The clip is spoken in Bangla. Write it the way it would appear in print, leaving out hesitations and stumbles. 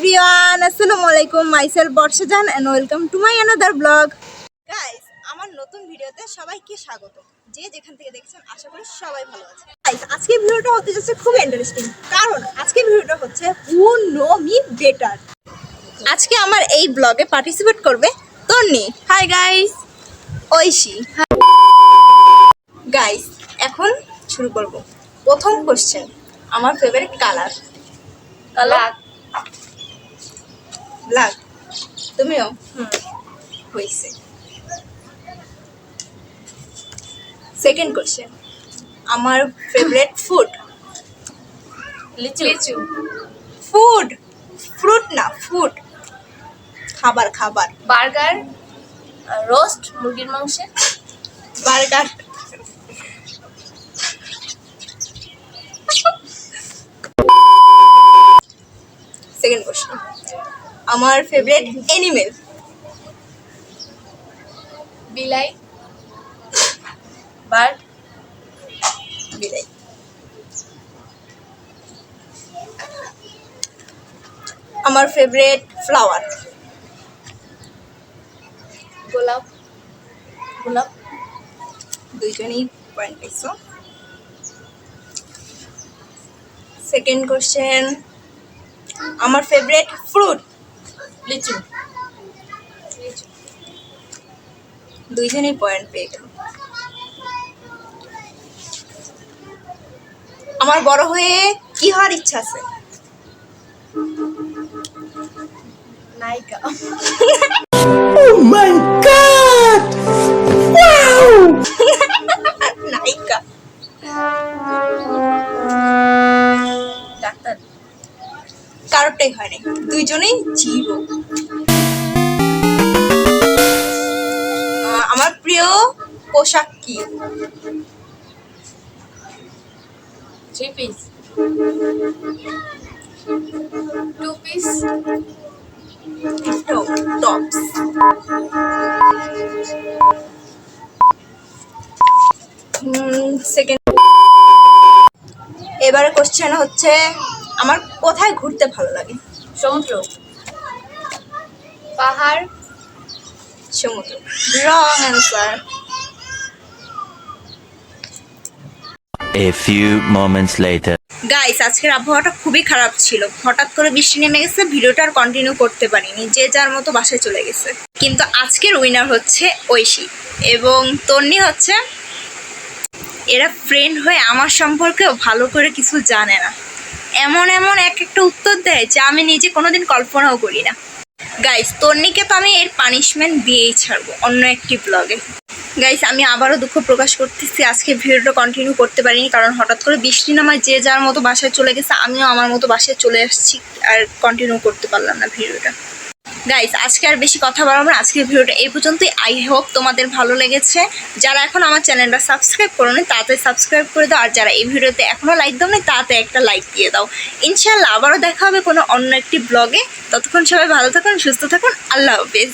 এভরিওয়ান, আসসালামু আলাইকুম। Myself Barsha Jahan and welcome to my another blog. Guys, আমার নতুন ভিডিওতে সবাইকে স্বাগত। যে যেখান থেকে দেখছেন আশা করি সবাই ভালো আছে। গাইস, আজকে ভিডিওটা হতে যাচ্ছে খুব ইন্টারেস্টিং, কারণ আজকে ভিডিওটা হচ্ছে হু নো মি বেটার। আজকে আমার এই ব্লগে পার্টিসিপেট করবে Tonni. Hi guys. Oishi. Guys, এখন শুরু করব। প্রথম কোশ্চেন, আমার ফেভারিট কালার। ব্ল্যাক। তুমিও? হয়েছে। সেকেন্ড কোশ্চেন, আমার ফেভারিট ফুড। লিচু। ফুড, ফ্রুট না, ফুড। খাবার খাবার। বার্গার, রোস্ট মুরগির মাংসের। বার্গার। সেকেন্ড কোশ্চেন, আমার ফেভারিট অ্যানিমেল। বিলাই, বার্ড। বিলাই। আমার ফেভারিট ফ্লাওয়ার। গোলাপ। গোলাপ। দুইজনই পয়েন্ট পাইছো। সেকেন্ড কোশ্চেন, আমার ফেভারিট ফ্রুট। লিচু। দুইজনই পয়েন্ট পেয়ে গেল। আমার বড় হয়ে কি হওয়ার ইচ্ছা আছে? নায়িকা। নায়িকা। ডাক্তার। কারোটাই হয়নি, দুইজনেই জিরো। আমার প্রিয় পোশাক কি? Three piece, two piece, tops. Second, এবারে কোশ্চেন হচ্ছে, আমার কোথায় ঘুরতে ভালো লাগে? সমুদ্র, পাহাড়, সমুদ্র। Wrong answer. A few moments later. গাইস, আজকের আবহাওয়াটা খুবই খারাপ ছিল। হঠাৎ করে বৃষ্টি নেমে গেছে, ভিডিওটা আর কন্টিনিউ করতে পারিনি, যে যার মতো বাসায় চলে গেছে। কিন্তু আজকের উইনার হচ্ছে ঐশী এবং তন্নি হচ্ছে। এরা ফ্রেন্ড হয়ে আমার সম্পর্কেও ভালো করে কিছু জানে না, এমন এমন এক একটা উত্তর দেয় যা আমি নিজে কোনোদিন কল্পনাও করি না। গাইস, তন্নিকে তো আমি এর পানিশমেন্ট দিয়েই ছাড়বো অন্য একটি ব্লগে। গাইস, আমি আবারও দুঃখ প্রকাশ করতেছি, আজকে ভিডিওটা কন্টিনিউ করতে পারিনি, কারণ হঠাৎ করে বৃষ্টি নামায় যে যার মতো বাসায় চলে গেছে, আমিও আমার মতো বাসায় চলে আসছি, আর কন্টিনিউ করতে পারলাম না ভিডিওটা। গাইস, আজকে আর বেশি কথা বলবো না, আজকের ভিডিওটা এই পর্যন্তই। আই হোপ তোমাদের ভালো লেগেছে। যারা এখন আমার চ্যানেলটা সাবস্ক্রাইব করোনি তাড়াতাড়ি সাবস্ক্রাইব করে দাও, আর যারা এই ভিডিওতে এখনও লাইক দাও না তাড়াতাড়ি একটা লাইক দিয়ে দাও। ইনশাআল্লাহ আবারও দেখা হবে কোনো অন্য একটি ব্লগে। ততক্ষণ সবাই ভালো থাকুন, সুস্থ থাকুন। আল্লাহ হাফেজ।